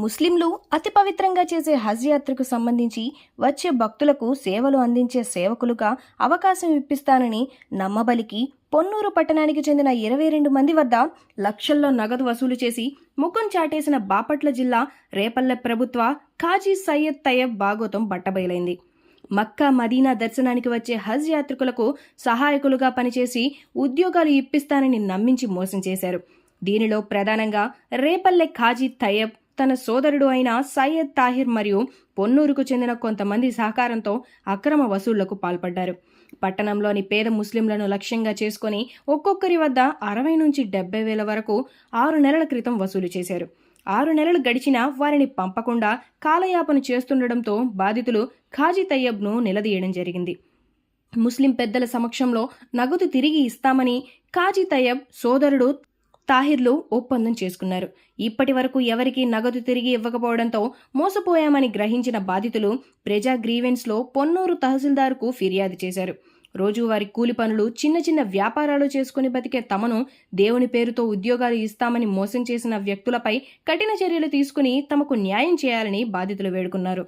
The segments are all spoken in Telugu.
ముస్లింలు అతి పవిత్రంగా చేసే హజ్ యాత్రకు సంబంధించి వచ్చే భక్తులకు సేవలు అందించే సేవకులుగా అవకాశం ఇప్పిస్తానని నమ్మబలికి పొన్నూరు పట్టణానికి చెందిన 22 మంది వద్ద లక్షల్లో నగదు వసూలు చేసి ముఖం చాటేసిన బాపట్ల జిల్లా రేపల్లె ప్రభుత్వ ఖాజీ సయ్యద్ తయ్యబ్ బాగోతం బట్టబయలైంది. మక్కా మదీనా దర్శనానికి వచ్చే హజ్ యాత్రికులకు సహాయకులుగా పనిచేసి ఉద్యోగాలు ఇప్పిస్తానని నమ్మించి మోసం చేశారు. దీనిలో ప్రధానంగా రేపల్లె ఖాజీ తయ్యబ్ తన సోదరుడు అయిన సయ్యద్ తాహిర్ మరియు పొన్నూరుకు చెందిన కొంతమంది సహకారంతో అక్రమ వసూళ్లకు పాల్పడ్డారు. పట్టణంలోని పేద ముస్లింలను లక్ష్యంగా చేసుకుని ఒక్కొక్కరి వద్ద 60 నుంచి 70 వేల వరకు 6 నెలల క్రితం వసూలు చేశారు. 6 నెలలు గడిచినా వారిని పంపకుండా కాలయాపన చేస్తుండటంతో బాధితులు ఖాజీ తయ్యబ్ను నిలదీయడం జరిగింది. ముస్లిం పెద్దల సమక్షంలో నగదు తిరిగి ఇస్తామని ఖాజీ తయ్యబ్ సోదరుడు తాహిర్లు ఒప్పందం చేసుకున్నారు. ఇప్పటి వరకు ఎవరికీ నగదు తిరిగి ఇవ్వకపోవడంతో మోసపోయామని గ్రహించిన బాధితులు ప్రజా గ్రీవెన్స్లో పొన్నూరు తహసీల్దార్కు ఫిర్యాదు చేశారు. రోజువారీ కూలి పనులు, చిన్న చిన్న వ్యాపారాలు చేసుకుని బతికే తమను దేవుని పేరుతో ఉద్యోగాలు ఇస్తామని మోసం చేసిన వ్యక్తులపై కఠిన చర్యలు తీసుకుని తమకు న్యాయం చేయాలని బాధితులు వేడుకున్నారు.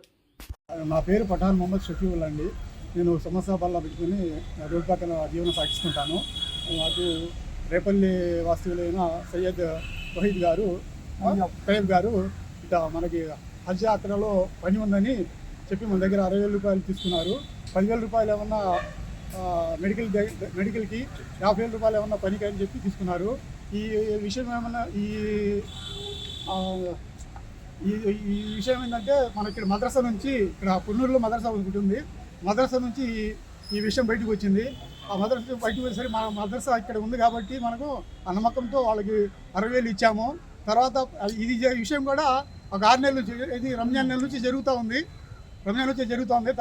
నా పేరు పఠాన్ మొహమ్మద్ షఫీవుల్ అండి. నేను సమస్య బల్ల పెట్టుకుని రోడ్డు పక్కన జీవనం సాగిస్తుంటాను. నాకు రేపల్లి వాస్తవులైన సయ్యద్ వహీద్ గారు, తయ్యబ్ గారు ఇట్లా మనకి హజ్ యాత్రలో పని ఉందని చెప్పి మన దగ్గర 60,000 రూపాయలు తీసుకున్నారు. 10,000 రూపాయలు ఏమన్నా మెడికల్కి, 50,000 రూపాయలు ఏమన్నా పనికి అని చెప్పి తీసుకున్నారు. ఈ విషయం ఏమన్నా ఈ విషయం ఏంటంటే మన ఇక్కడ మద్రసా నుంచి, ఇక్కడ పొన్నూరులో మద్రసా ఒకటి ఉంది, మద్రసా నుంచి ఈ విషయం బయటకు వచ్చింది. ఆ మద్రసా బయటకు వచ్చేసరి మన మద్రసా ఇక్కడ ఉంది కాబట్టి మనకు ఆ నమ్మకంతో వాళ్ళకి 60,000 ఇచ్చాము. తర్వాత ఇది విషయం కూడా ఒక 6 నెలల నుంచి, ఇది రంజాన్ నెల నుంచి జరుగుతూ ఉంది.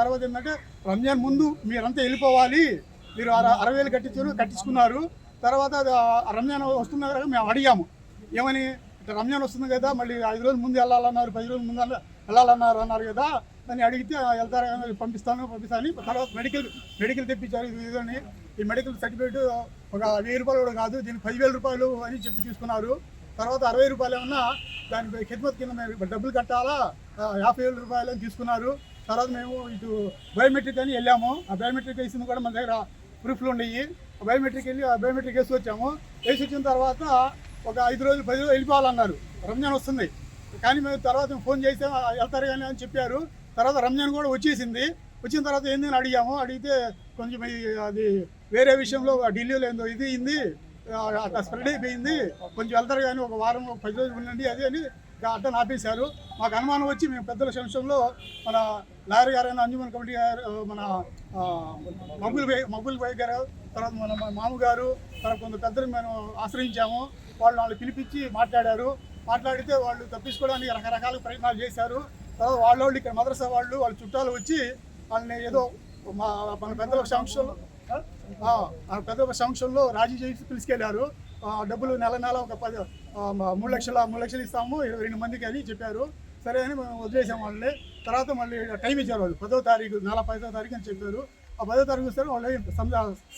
తర్వాత ఏంటంటే రంజాన్ ముందు మీరంతా వెళ్ళిపోవాలి, మీరు 60,000 కట్టించుకున్నారు. తర్వాత రంజాన్ వస్తుంది కదా మేము అడిగాము, ఏమని ఇట్లా రంజాన్ వస్తుంది కదా మళ్ళీ 5 రోజుల ముందు వెళ్ళాలన్నారు, 10 రోజుల ముందు వెళ్ళాలన్నారు కదా అని అడిగితే వెళ్తారా, పంపిస్తాను అని. తర్వాత మెడికల్ తెప్పించారు. ఇదని ఈ మెడికల్ సర్టిఫికేట్ ఒక 1000 రూపాయలు కూడా కాదు, దీనికి 10,000 రూపాయలు అని చెప్పి తీసుకున్నారు. తర్వాత 60 రూపాయలు ఏమన్నా దానికి ఖిద్మత్ కింద మేము డబ్బులు కట్టాలా, 50,000 రూపాయలు అని తీసుకున్నారు. తర్వాత మేము ఇటు బయోమెట్రిక్ అని వెళ్ళాము. ఆ బయోమెట్రిక్ వేసింది కూడా మన దగ్గర ప్రూఫ్లు ఉండేవి. బయోమెట్రిక్ వెళ్ళి ఆ బయోమెట్రిక్ వేసి వచ్చాము. వేసి వచ్చిన తర్వాత ఒక 5 రోజులు 10 రోజులు వెళ్ళిపోవాలన్నారు. రంజాన్ వస్తుంది కానీ మేము తర్వాత ఫోన్ చేస్తే వెళ్తారు కానీ అని చెప్పారు. తర్వాత రంజాన్ కూడా వచ్చేసింది. వచ్చిన తర్వాత ఏందని అడిగాము. అడిగితే కొంచెం అది వేరే విషయంలో ఢిల్లీలో ఏందో ఇది అయింది, అట్లా స్ప్రెడ్ అయిపోయింది, కొంచెం వెళ్తారు కానీ ఒక వారం 10 రోజులు ఉండండి అది అని అట్లా ఆపేశారు. మాకు అనుమానం వచ్చి మేము పెద్దల సంవత్సరంలో మన లాయర్ గారైన అంజుమన్ కమిటీ గారు, మన మగ్గుల్ భాయ్ గారు, తర్వాత మన మామగారు, తర్వాత కొంత పెద్దలు మేము ఆశ్రయించాము. వాళ్ళు పిలిపించి మాట్లాడితే వాళ్ళు తప్పించుకోవడానికి రకరకాల ప్రయత్నాలు చేశారు. తర్వాత వాళ్ళు ఇక్కడ మద్రసా వాళ్ళ చుట్టాలు వచ్చి వాళ్ళని ఏదో మన పెద్దల సంవత్సరంలో రాజీ చేసి పిలుచుకెళ్ళారు. డబ్బులు నెల ఒక 3 లక్షలు ఇస్తాము 22 మందికి అని చెప్పారు. సరే అని మేము వదిలేసాము వాళ్ళని. తర్వాత మళ్ళీ టైం ఇచ్చారు. వాళ్ళు 10వ తారీఖు, నెల 10వ తారీఖు అని చెప్పారు. ఆ 10వ తారీఖు వస్తారు, వాళ్ళు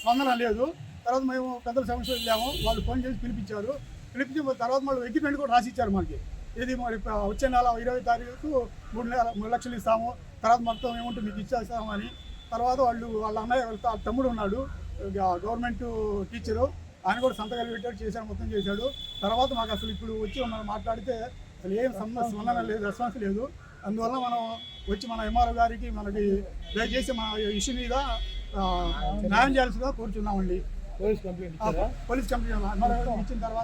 స్పందన లేదు. తర్వాత మేము పెద్దల సంవత్సరం వెళ్ళాము. వాళ్ళు ఫోన్ చేసి పిలిపించిన తర్వాత మళ్ళీ అగ్రిమెంట్ కూడా రాసిచ్చారు మనకి. ఇది మరి వచ్చే నెల 20వ తారీఖు 3 లక్షలు ఇస్తాము, తర్వాత మొత్తం ఏముంటే మీకు ఇచ్చేస్తాము అని. తర్వాత వాళ్ళ అన్నయ్య తమ్ముడు ఉన్నాడు, గవర్నమెంట్ టీచరు, ఆయన కూడా సంతకాలు పెట్టాడు, మొత్తం చేశాడు. తర్వాత మాకు అసలు ఇప్పుడు వచ్చి మనం మాట్లాడితే అసలు ఏం స్పందన లేదు, రెస్పాన్స్ లేదు. అందువల్ల మనం వచ్చి మన ఎంఆర్ఓ గారికి మనకి దయచేసి మన ఇష్యూ మీద న్యాయం చేయాల్సిందిగా కోరుచున్నామండి. పోలీస్ కంప్లైంట్ ఎంఆర్ఓ ఇచ్చిన తర్వాత